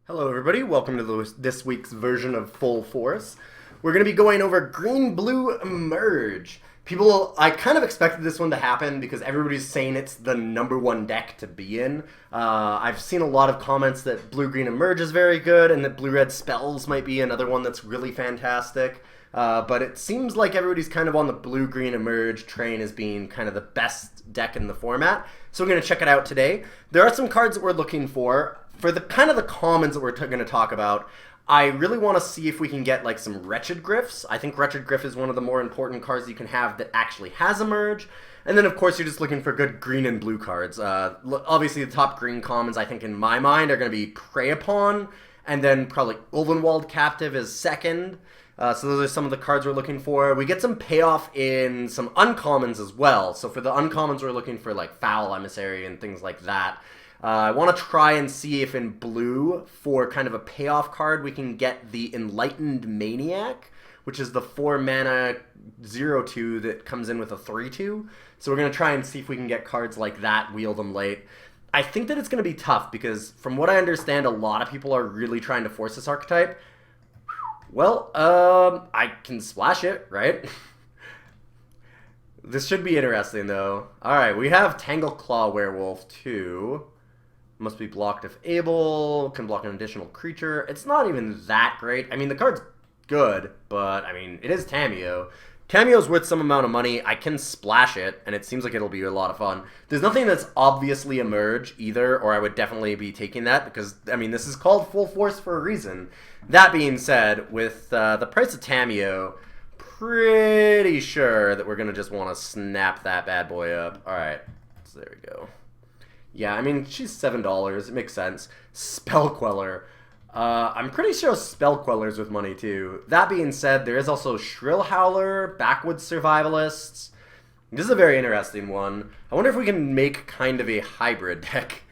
Hello everybody, welcome to this week's version of Full Force. We're going to be going over Green-Blue Merge. I kind of expected this one to happen because everybody's saying it's the #1 deck to be in. I've seen a lot of comments that Blue-Green Emerge is very good and that Blue-Red Spells might be another one that's really fantastic. But it seems like everybody's kind of on the Blue-Green Emerge train as being kind of the best deck in the format. So we're going to check it out today. There are some cards that we're looking for. For the kind of the commons that we're going to talk about, I really want to see if we can get like some Wretched Gryphs. I think Wretched Gryph is one of the more important cards you can have that actually has a merge. And then of course you're just looking for good green and blue cards. Obviously the top green commons I think in my mind are going to be Prey Upon, and then probably Ulvenwald Captive is second. So those are some of the cards we're looking for. We get some payoff in some uncommons as well. So for the uncommons we're looking for like Foul Emissary and things like that. I want to try and see if in blue, for kind of a payoff card, we can get the Enlightened Maniac, which is the 4-mana 0/2 that comes in with a 3/2. So we're going to try and see if we can get cards like that, wheel them late. I think that it's going to be tough because, from what I understand, a lot of people are really trying to force this archetype. Well, I can splash it, right? This should be interesting, though. Alright, we have Tangleclaw Werewolf, too. Must be blocked if able, can block an additional creature. It's not even that great. I mean, the card's good, but, I mean, it is Tamiyo. Tamiyo's worth some amount of money. I can splash it, and it seems like it'll be a lot of fun. There's nothing that's obviously a merge, either, or I would definitely be taking that, because, I mean, this is called Full Force for a reason. That being said, with the price of Tamiyo, pretty sure that we're going to just want to snap that bad boy up. Alright, so there we go. Yeah, I mean, she's $7. It makes sense. Spell Queller. I'm pretty sure Spell Queller's with money, too. That being said, there is also Shrill Howler, Backwoods Survivalists. This is a very interesting one. I wonder if we can make kind of a hybrid deck.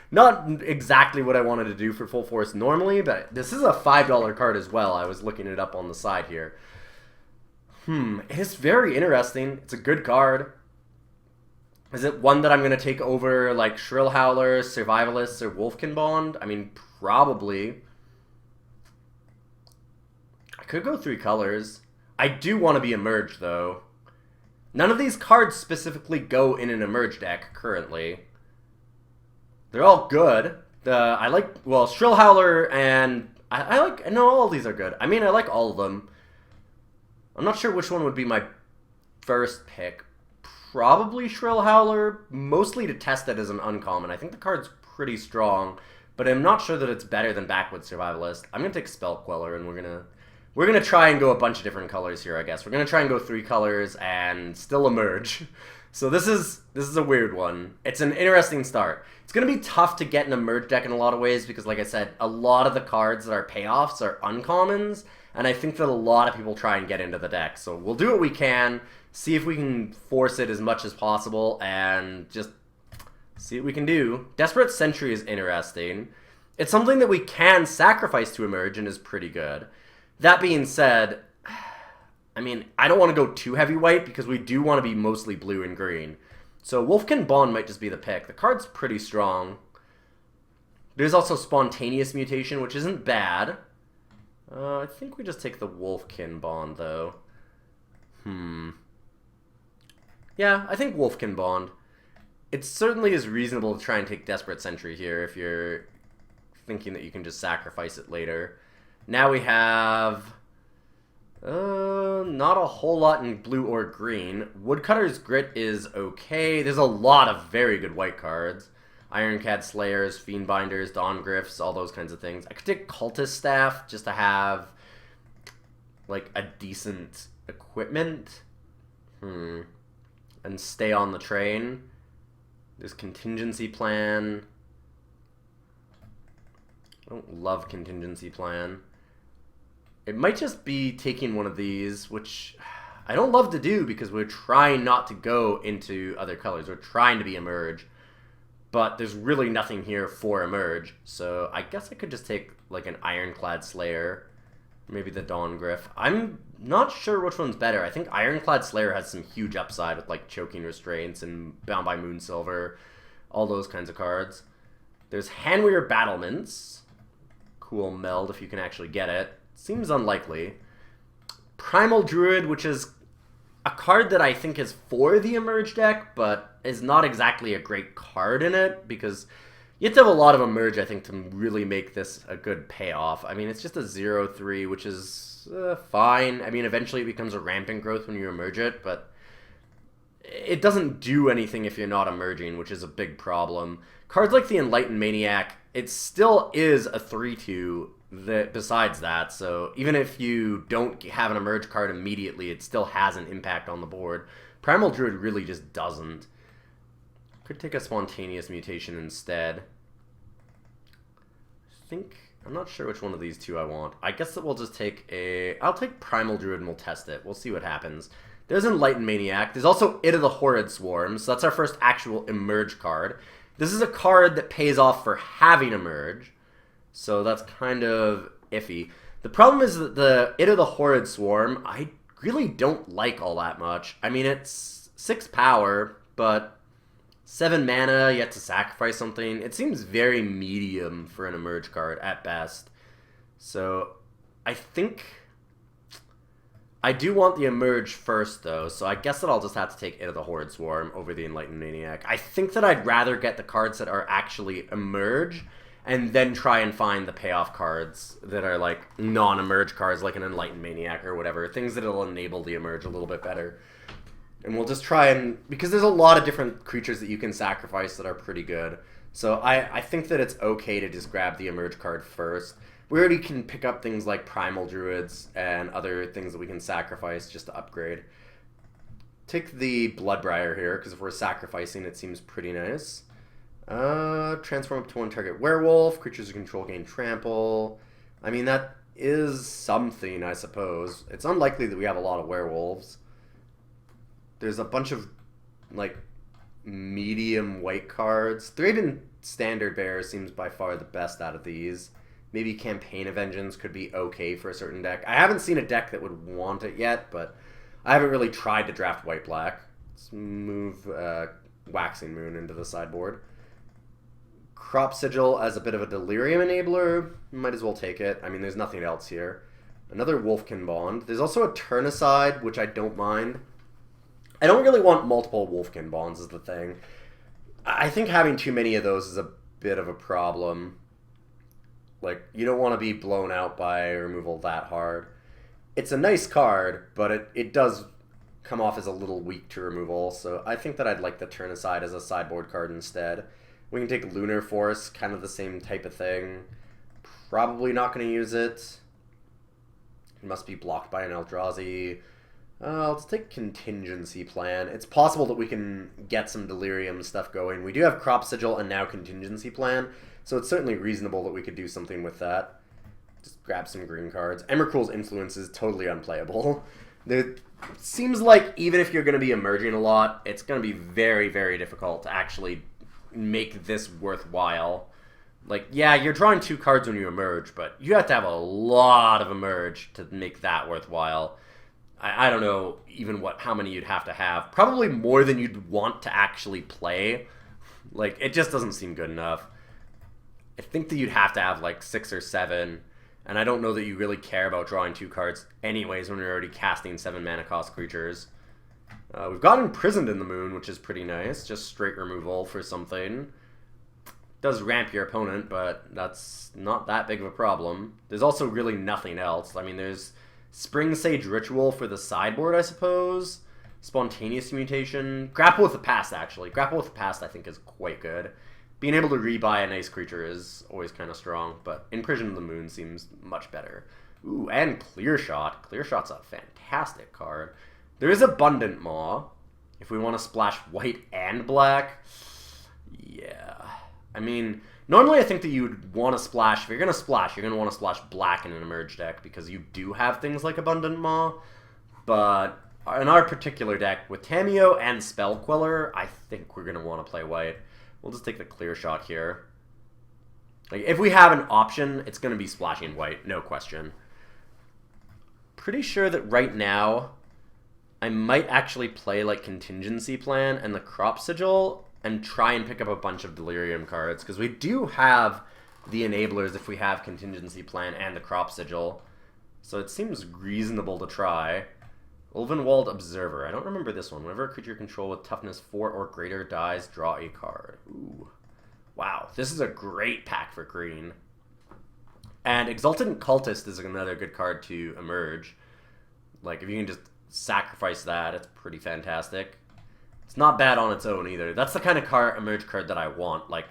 Not exactly what I wanted to do for Full Force normally, but this is a $5 card as well. I was looking it up on the side here. It is very interesting. It's a good card. Is it one that I'm going to take over, like, Shrill Howler, Survivalists, or Wolfkin Bond? I mean, probably. I could go 3 colors. I do want to be Emerge, though. None of these cards specifically go in an Emerge deck, currently. They're all good. I like, well, Shrill Howler and... no, all of these are good. I mean, I like all of them. I'm not sure which one would be my first pick. Probably Shrill Howler, mostly to test it as an uncommon. I think the card's pretty strong, but I'm not sure that it's better than Backwoods Survivalist. I'm gonna take Spell Queller, and we're gonna try and go a bunch of different colors here. I guess we're gonna try and go 3 colors and still Emerge. So this is a weird one. It's an interesting start. It's gonna be tough to get an Emerge deck in a lot of ways because, like I said, a lot of the cards that are payoffs are uncommons, and I think that a lot of people try and get into the deck. So we'll do what we can. See if we can force it as much as possible and just see what we can do. Desperate Sentry is interesting. It's something that we can sacrifice to Emerge and is pretty good. That being said, I mean, I don't want to go too heavy white because we do want to be mostly blue and green. So Wolfkin Bond might just be the pick. The card's pretty strong. There's also Spontaneous Mutation, which isn't bad. I think we just take the Wolfkin Bond, though. Yeah, I think Wolfkin Bond. It certainly is reasonable to try and take Desperate Sentry here if you're thinking that you can just sacrifice it later. Now we have... not a whole lot in blue or green. Woodcutter's Grit is okay. There's a lot of very good white cards. Ironcad Slayers, Fiendbinders, Dawn Gryphs, all those kinds of things. I could take Cultist Staff just to have, like, a decent equipment. And stay on the train. There's Contingency Plan. I don't love Contingency Plan. It might just be taking one of these, which I don't love to do because we're trying not to go into other colors. We're trying to be Emerge. But there's really nothing here for Emerge. So I guess I could just take like an Ironclad Slayer. Maybe the Dawn Gryph. I'm not sure which one's better. I think Ironclad Slayer has some huge upside with like Choking Restraints and Bound by Moonsilver. All those kinds of cards. There's Hanweir Battlements. cool meld if you can actually get it. Seems unlikely. Primal Druid, which is a card that I think is for the Emerge deck, but is not exactly a great card in it, because you have to have a lot of Emerge, I think, to really make this a good payoff. I mean, it's just a 0/3, which is fine. I mean, eventually it becomes a rampant growth when you Emerge it, but it doesn't do anything if you're not emerging, which is a big problem. Cards like the Enlightened Maniac, it still is a 3/2 besides that, so even if you don't have an emerge card immediately, it still has an impact on the board. Primal Druid really just doesn't. Could take a Spontaneous Mutation instead. I'm not sure which one of these two I want. I guess that we'll just take I'll take Primal Druid and we'll test it. We'll see what happens. There's Enlightened Maniac. There's also It of the Horrid Swarm, so that's our first actual emerge card. This is a card that pays off for having emerge, so that's kind of iffy. The problem is that the It of the Horrid Swarm, I really don't like all that much. I mean, it's 6 power, but 7 mana, you have to sacrifice something. It seems very medium for an emerge card at best. So I think I do want the emerge first, though, so I guess that I'll just have to take It of the Horrid Swarm over the Enlightened Maniac. I think that I'd rather get the cards that are actually emerge, and then try and find the payoff cards that are, like, non-emerge cards, like an Enlightened Maniac or whatever. Things that will enable the emerge a little bit better. And we'll just try and... because there's a lot of different creatures that you can sacrifice that are pretty good. So I think that it's okay to just grab the emerge card first. We already can pick up things like Primal Druids and other things that we can sacrifice just to upgrade. Take the Bloodbriar here, because if we're sacrificing, it seems pretty nice. Transform up to 1 target werewolf. Creatures you control gain trample. I mean, that is something, I suppose. It's unlikely that we have a lot of werewolves. There's a bunch of, like, medium white cards. Thraben Standard Bearer seems by far the best out of these. Maybe Campaign of Vengeance could be okay for a certain deck. I haven't seen a deck that would want it yet, but I haven't really tried to draft white-black. Let's move Waxing Moon into the sideboard. Crop Sigil as a bit of a Delirium enabler. Might as well take it. I mean, there's nothing else here. Another Wolfkin Bond. There's also a Turnicide, which I don't mind. I don't really want multiple Wolfkin Bonds is the thing. I think having too many of those is a bit of a problem. Like, you don't want to be blown out by removal that hard. It's a nice card, but it does come off as a little weak to removal, so I think that I'd like the Turnicide as a sideboard card instead. We can take Lunar Force, kind of the same type of thing. Probably not going to use it. It must be blocked by an Eldrazi. Let's take Contingency Plan. It's possible that we can get some Delirium stuff going. We do have Crop Sigil and now Contingency Plan, so it's certainly reasonable that we could do something with that. Just grab some green cards. Emrakul's Influence is totally unplayable. It seems like even if you're going to be emerging a lot, it's going to be very, very difficult to actually make this worthwhile. Like, yeah, you're drawing 2 cards when you emerge, but you have to have a lot of emerge to make that worthwhile. I don't know even how many you'd have to have. Probably more than you'd want to actually play. Like, it just doesn't seem good enough. I think that you'd have to have, like, 6 or 7, and I don't know that you really care about drawing 2 cards anyways when you're already casting 7 mana cost creatures. We've got Imprisoned in the Moon, which is pretty nice. Just straight removal for something. Does ramp your opponent, but that's not that big of a problem. There's also really nothing else. I mean, there's Spring Sage Ritual for the sideboard, I suppose. Spontaneous Mutation. Grapple with the Past, actually. Grapple with the Past, I think, is quite good. Being able to rebuy a nice creature is always kind of strong, but Imprisoned in the Moon seems much better. Ooh, and Clear Shot. Clear Shot's a fantastic card. There is Abundant Maw, if we want to splash white and black. Yeah. I mean, normally I think that you would want to splash, if you're going to splash, you're going to want to splash black in an emerge deck, because you do have things like Abundant Maw. But in our particular deck, with Tamiyo and Spell Queller, I think we're going to want to play white. We'll just take the Clear Shot here. Like, if we have an option, it's going to be splashing white, no question. Pretty sure that right now I might actually play like Contingency Plan and the Crop Sigil and try and pick up a bunch of Delirium cards, because we do have the enablers if we have contingency plan and the crop sigil. So it seems reasonable to try. Ulvenwald Observer. I don't remember this one. Whenever a creature you control with toughness 4 or greater dies, draw a card. Ooh. Wow. This is a great pack for green. And Exultant Cultist is another good card to emerge. Like, if you can just sacrifice that, it's pretty fantastic. It's not bad on its own either. That's the kind of emerge card that I want. Like,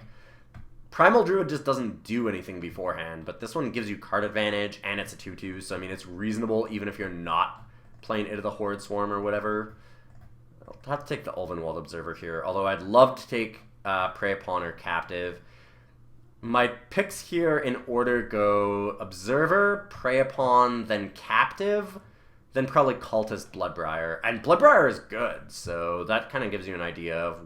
Primal Druid just doesn't do anything beforehand, but this one gives you card advantage, and it's a 2/2, so I mean, it's reasonable even if you're not playing Into the Horde Swarm or whatever. I'll have to take the Ulvenwald Observer here, although I'd love to take Prey Upon or Captive. My picks here in order go Observer, Prey Upon, then Captive, then probably Cultist, Bloodbriar. And Bloodbriar is good, so that kind of gives you an idea of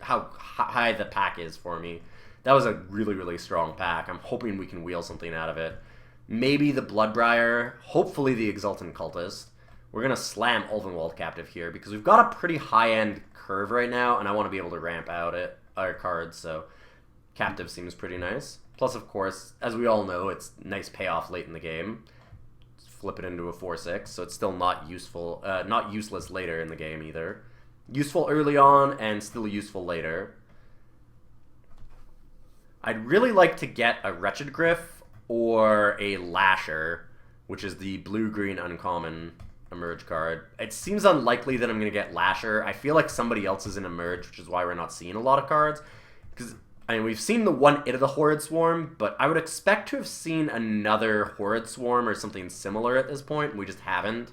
how high the pack is for me. That was a really, really strong pack. I'm hoping we can wheel something out of it. Maybe the Bloodbriar, hopefully the Exultant Cultist. We're going to slam Ulvenwald Captive here because we've got a pretty high-end curve right now, and I want to be able to ramp out our cards, so Captive seems pretty nice. Plus, of course, as we all know, it's nice payoff late in the game. Flip it into a 4/6, so it's still not useful, not useless later in the game either. Useful early on and still useful later. I'd really like to get a Wretched Griff or a Lasher, which is the blue-green uncommon emerge card. It seems unlikely that I'm going to get Lasher. I feel like somebody else is in emerge, which is why we're not seeing a lot of cards. Because, I mean, we've seen the one Into the Horrid Swarm, but I would expect to have seen another Horrid Swarm or something similar at this point, and we just haven't.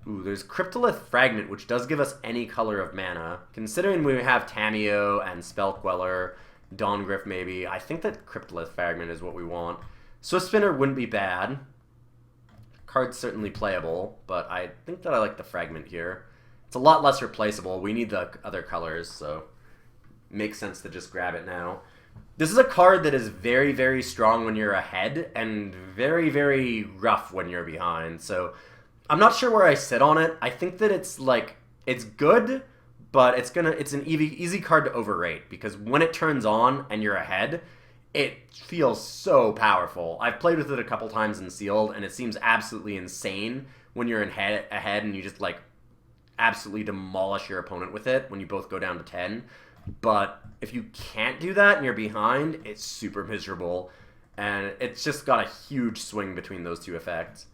Ooh, there's Cryptolith Fragment, which does give us any color of mana. Considering we have Tamiyo and Spellqueller, Dawngriff maybe, I think that Cryptolith Fragment is what we want. Swift Spinner wouldn't be bad. Card's certainly playable, but I think that I like the Fragment here. It's a lot less replaceable. We need the other colors, so makes sense to just grab it now. This is a card that is very, very strong when you're ahead and very, very rough when you're behind. So I'm not sure where I sit on it. I think that it's good, but it's an easy card to overrate because when it turns on and you're ahead, it feels so powerful. I've played with it a couple times in Sealed, and it seems absolutely insane when you're ahead and you just absolutely demolish your opponent with it when you both go down to 10. But if you can't do that and you're behind, it's super miserable, and it's just got a huge swing between those two effects.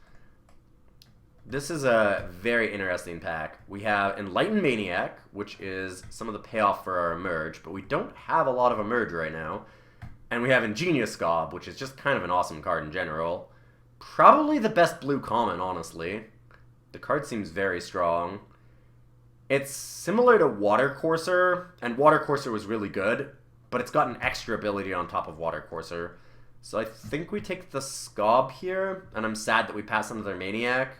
This is a very interesting pack. We have Enlightened Maniac, which is some of the payoff for our Emerge, but we don't have a lot of Emerge right now. And we have Ingenious Gob, which is just kind of an awesome card in general. Probably the best blue common, honestly. The card seems very strong. It's similar to Watercourser, and Watercourser was really good, but it's got an extra ability on top of Watercourser. So I think we take the Scob here, and I'm sad that we pass another Maniac.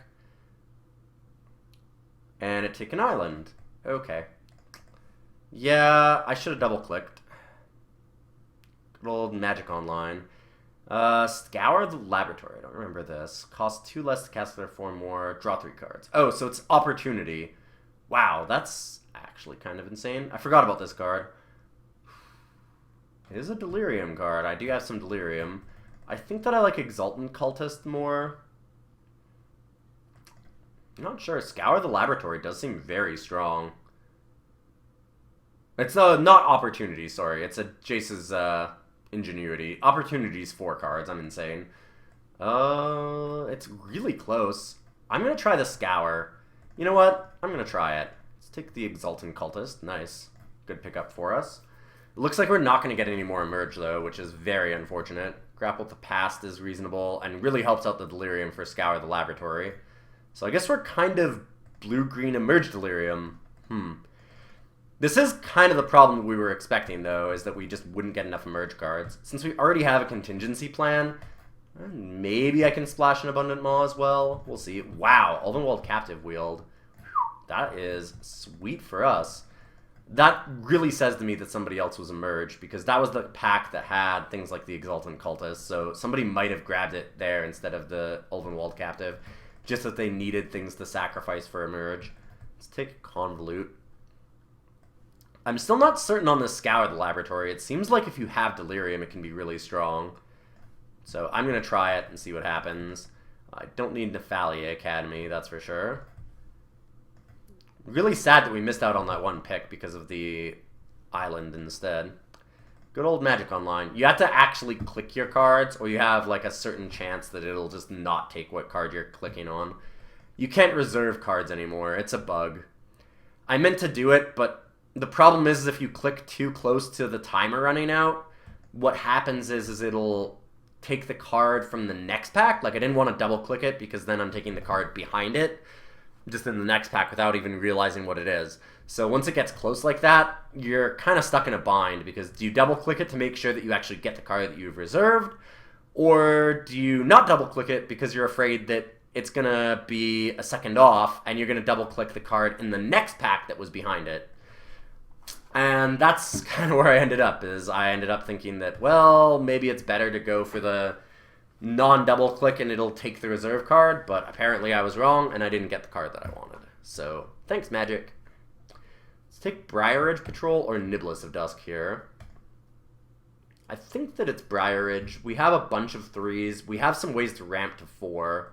And a Taken Island. Okay. Yeah, I should have double-clicked. Good old Magic Online. Scour the Laboratory. I don't remember this. Costs 2 less to cast their 4 more. Draw 3 cards. Oh, so it's Opportunity. Wow, that's actually kind of insane. I forgot about this card. It is a Delirium card. I do have some Delirium. I think that I like Exultant Cultist more. I'm not sure. Scour the Laboratory does seem very strong. It's not Opportunity, sorry. It's a Jace's Ingenuity. Opportunity's 4 cards. I'm insane. It's really close. I'm going to try the Scour. You know what? I'm going to try it. Let's take the Exultant Cultist. Nice. Good pickup for us. It looks like we're not going to get any more Emerge, though, which is very unfortunate. Grapple with the Past is reasonable and really helps out the Delirium for Scour the Laboratory. So I guess we're kind of blue-green Emerge Delirium. This is kind of the problem we were expecting, though, is that we just wouldn't get enough Emerge cards. Since we already have a contingency plan, maybe I can splash an Abundant Maw as well. We'll see. Wow, Ulvenwald Captive Wield. That is sweet for us. That really says to me that somebody else was Emerge, because that was the pack that had things like the Exultant Cultist, so somebody might have grabbed it there instead of the Ulvenwald Captive, just that they needed things to sacrifice for Emerge. Let's take Convolute. I'm still not certain on the Scour the Laboratory. It seems like if you have Delirium, it can be really strong. So I'm going to try it and see what happens. I don't need Nephalia Academy, that's for sure. Really sad that we missed out on that one pick because of the island instead. Good old Magic Online. You have to actually click your cards, or you have like a certain chance that it'll just not take what card you're clicking on. You can't reserve cards anymore. It's a bug. I meant to do it, but the problem is if you click too close to the timer running out, what happens is it'll take the card from the next pack. Like, I didn't want to double click it because then I'm taking the card behind it just in the next pack without even realizing what it is. So once it gets close like that, you're kind of stuck in a bind because do you double click it to make sure that you actually get the card that you've reserved, or do you not double click it because you're afraid that it's going to be a second off and you're going to double click the card in the next pack that was behind it? And that's kind of where I ended up, is I ended up thinking that, well, maybe it's better to go for the non-double click and it'll take the reserve card, but apparently I was wrong and I didn't get the card that I wanted. So, thanks, Magic. Let's take Briar-Ridge Patrol or Niblis of Dusk here. I think that it's Briar-Ridge. We have a bunch of 3s. We have some ways to ramp to 4.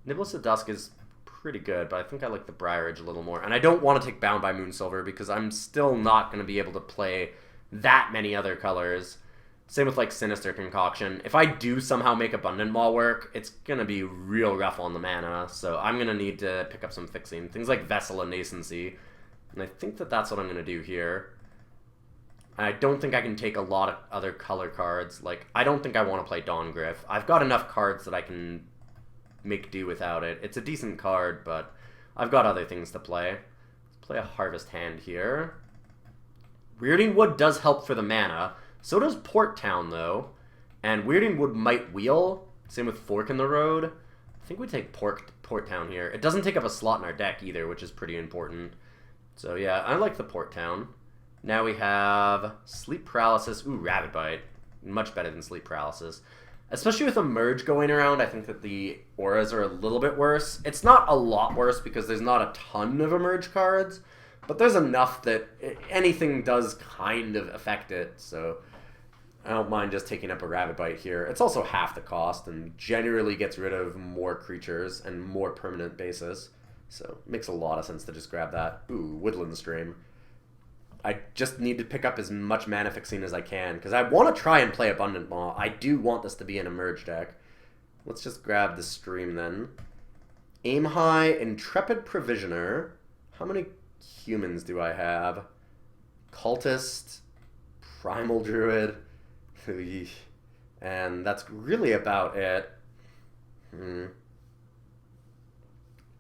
Niblis of Dusk is pretty good, but I think I like the Briar-Ridge a little more. And I don't want to take Bound by Moonsilver because I'm still not going to be able to play that many other colors. Same with like Sinister Concoction. If I do somehow make Abundant Maw work, it's going to be real rough on the mana, so I'm going to need to pick up some fixing. Things like Vessel and Nascency. And I think that that's what I'm going to do here. I don't think I can take a lot of other color cards. Like, I don't think I want to play Dawngryph. I've got enough cards that I can make do without it. It's a decent card, but I've got other things to play. Let's play a Harvest Hand here. Weirding Wood does help for the mana. So does Port Town, though. And Weirding Wood might wheel. Same with Fork in the Road. I think we take Port Town here. It doesn't take up a slot in our deck either, which is pretty important. So yeah, I like the Port Town. Now we have Sleep Paralysis. Ooh, Rabid Bite. Much better than Sleep Paralysis. Especially with a merge going around, I think that the auras are a little bit worse. It's not a lot worse because there's not a ton of emerge cards, but there's enough that anything does kind of affect it, so I don't mind just taking up a Rabid Bite here. It's also half the cost and generally gets rid of more creatures and more permanent basis, so it makes a lot of sense to just grab that. Ooh, Woodland Stream. I just need to pick up as much mana fixing as I can, because I want to try and play Abundant Maw. I do want this to be an emerge deck. Let's just grab the Stream then. Aim High, Intrepid Provisioner. How many humans do I have? Cultist, Primal Druid, and that's really about it.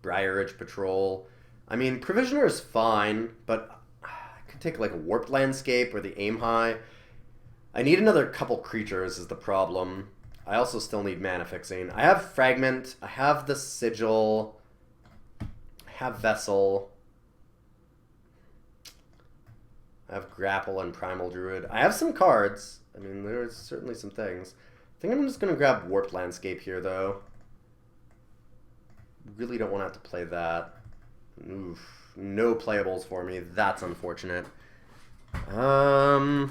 Briar-Ridge Patrol. I mean, Provisioner is fine, but take like a Warped Landscape or the Aim High. I need another couple creatures is the problem. I also still need mana fixing. I have Fragment, I have the Sigil, I have Vessel, I have Grapple and Primal Druid. I have some cards. I mean, there's certainly some things. I think I'm just going to grab Warped Landscape here, though. Really don't want to have to play that. Oof. No playables for me. That's unfortunate. I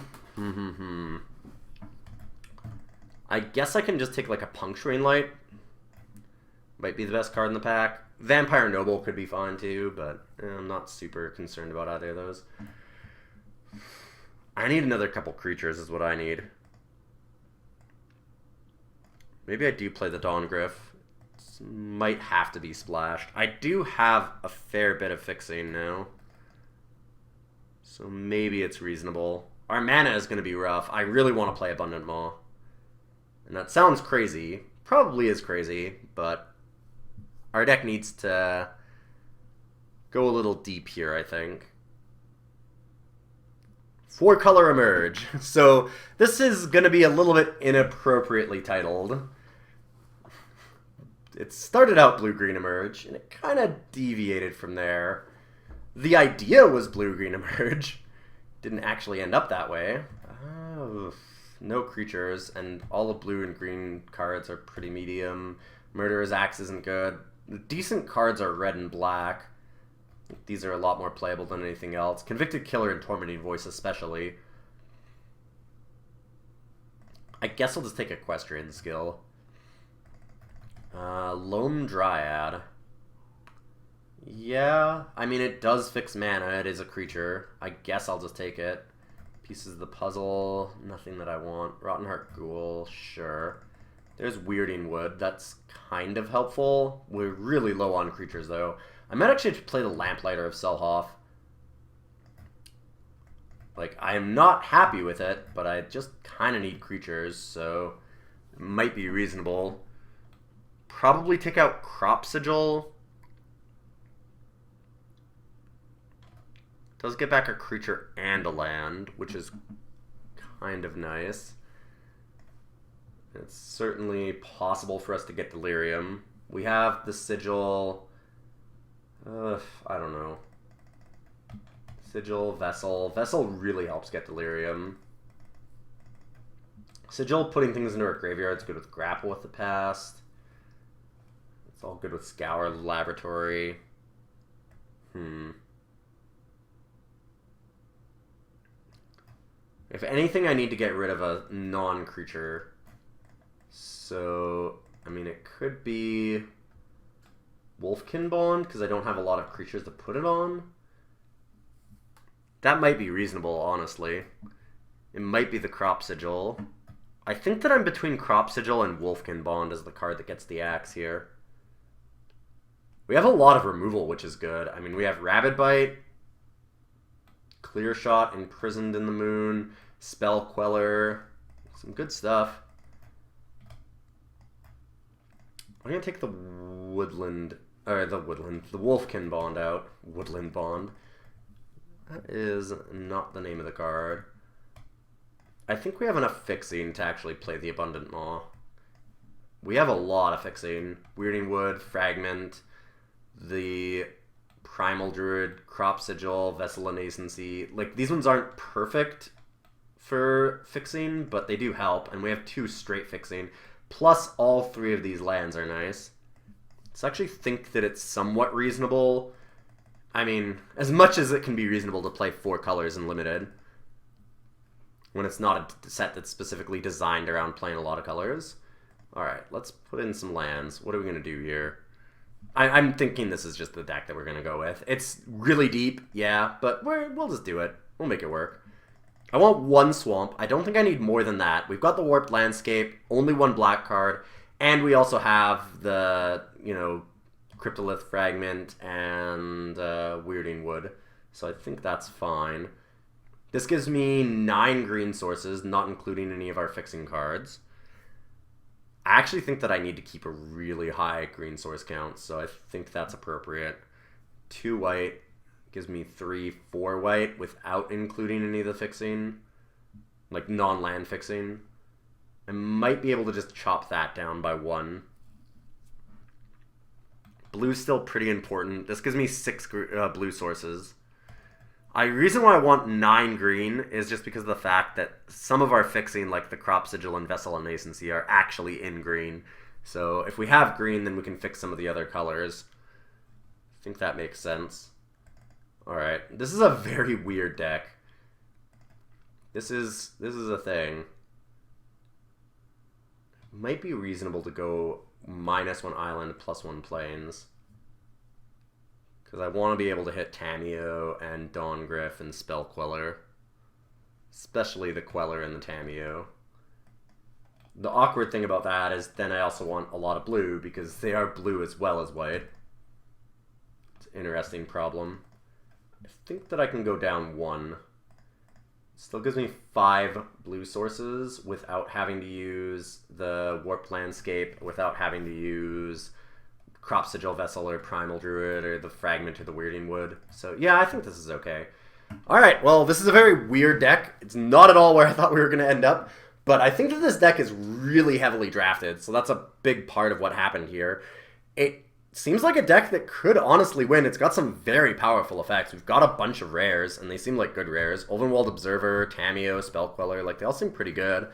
guess I can just take like a Puncturing Light. Might be the best card in the pack. Vampire Noble could be fine too, but I'm not super concerned about either of those. I need another couple creatures is what I need. Maybe I do play the Dawngryph. Might have to be splashed. I do have a fair bit of fixing now, so maybe it's reasonable. Our mana is going to be rough. I really want to play Abundant Maw, and that sounds crazy. Probably is crazy, but our deck needs to go a little deep here, I think. 4-color Emerge. So this is going to be a little bit inappropriately titled. It started out Blue-Green Emerge, and it kind of deviated from there. The idea was Blue-Green Emerge. Didn't actually end up that way. Oh, no creatures, and all the blue and green cards are pretty medium. Murderer's Axe isn't good. The decent cards are red and black. These are a lot more playable than anything else. Convicted Killer and Tormenting Voice especially. I guess I'll just take Equestrian Skill. Lone Dryad. Yeah, I mean, it does fix mana. It is a creature. I guess I'll just take it. Pieces of the Puzzle. Nothing that I want. Rotten Heart Ghoul. Sure. There's Weirding Wood. That's kind of helpful. We're really low on creatures, though. I might actually play the Lamplighter of Selhoff. Like, I am not happy with it, but I just kind of need creatures, so it might be reasonable. Probably take out Crop Sigil. Does get back a creature and a land, which is kind of nice. It's certainly possible for us to get Delirium. We have the Sigil. I don't know. Sigil, Vessel. Vessel really helps get Delirium. Sigil, putting things into our graveyard is good with Grapple with the Past. It's all good with Scour Laboratory. If anything, I need to get rid of a non-creature. So, I mean, it could be Wolfkin Bond, because I don't have a lot of creatures to put it on. That might be reasonable, honestly. It might be the Crop Sigil. I think that I'm between Crop Sigil and Wolfkin Bond as the card that gets the axe here. We have a lot of removal, which is good. I mean, we have Rabid Bite, Clear Shot, Imprisoned in the Moon, Spell Queller, some good stuff. I'm gonna take the Wolfkin Bond out. Woodland Bond. That is not the name of the card. I think we have enough fixing to actually play the Abundant Maw. We have a lot of fixing. Weirding Wood, Fragment, the Primal Druid, Crop Sigil, Vessel of Nascency. Like, these ones aren't perfect for fixing, but they do help, and we have 2 straight fixing. Plus, all 3 of these lands are nice. So I actually think that it's somewhat reasonable. I mean, as much as it can be reasonable to play 4 colors in Limited, when it's not a set that's specifically designed around playing a lot of colors. Alright, let's put in some lands. What are we going to do here? I'm thinking this is just the deck that we're going to go with. It's really deep, yeah, but we'll just do it. We'll make it work. I want 1 swamp. I don't think I need more than that. We've got the Warped Landscape, only 1 black card, and we also have the, Cryptolith Fragment and Weirding Wood. So I think that's fine. This gives me 9 green sources, not including any of our fixing cards. I actually think that I need to keep a really high green source count, so I think that's appropriate. 2 white gives me 3, 4 white without including any of the fixing, like non-land fixing. I might be able to just chop that down by 1. Blue's still pretty important. This gives me 6 blue sources. The reason why I want 9 green is just because of the fact that some of our fixing, like the Crop Sigil and Vessel of Nascency, are actually in green. So if we have green, then we can fix some of the other colors. I think that makes sense. Alright, this is a very weird deck. This is a thing. Might be reasonable to go -1 island, +1 plains. Because I want to be able to hit Tamiyo and Dawngryff and Spell Queller. Especially the Queller and the Tamiyo. The awkward thing about that is then I also want a lot of blue because they are blue as well as white. It's an interesting problem. I think that I can go down 1. Still gives me 5 blue sources without having to use the Warped Landscape, without having to use Crop Sigil Vessel or Primal Druid or the Fragment or the Weirding Wood. So yeah, I think this is okay. Alright, well, this is a very weird deck. It's not at all where I thought we were going to end up, but I think that this deck is really heavily drafted, so that's a big part of what happened here. It seems like a deck that could honestly win. It's got some very powerful effects. We've got a bunch of rares, and they seem like good rares. Ulvenwald Observer, Tamiyo, Spell Queller, like, they all seem pretty good.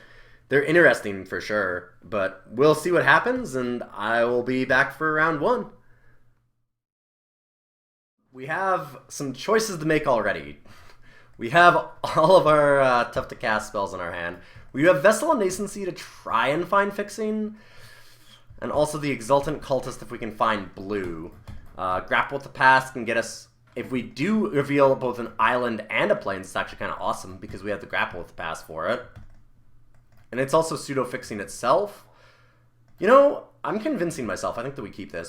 They're interesting for sure, but we'll see what happens, and I will be back for round 1. We have some choices to make already. We have all of our tough to cast spells in our hand. We have Vessel of Nascency to try and find fixing, and also the Exultant Cultist if we can find blue. Grapple with the Past can get us, if we do reveal both an island and a plane, it's actually kind of awesome because we have the Grapple with the Past for it. And it's also pseudo-fixing itself. You know, I'm convincing myself. I think that we keep this.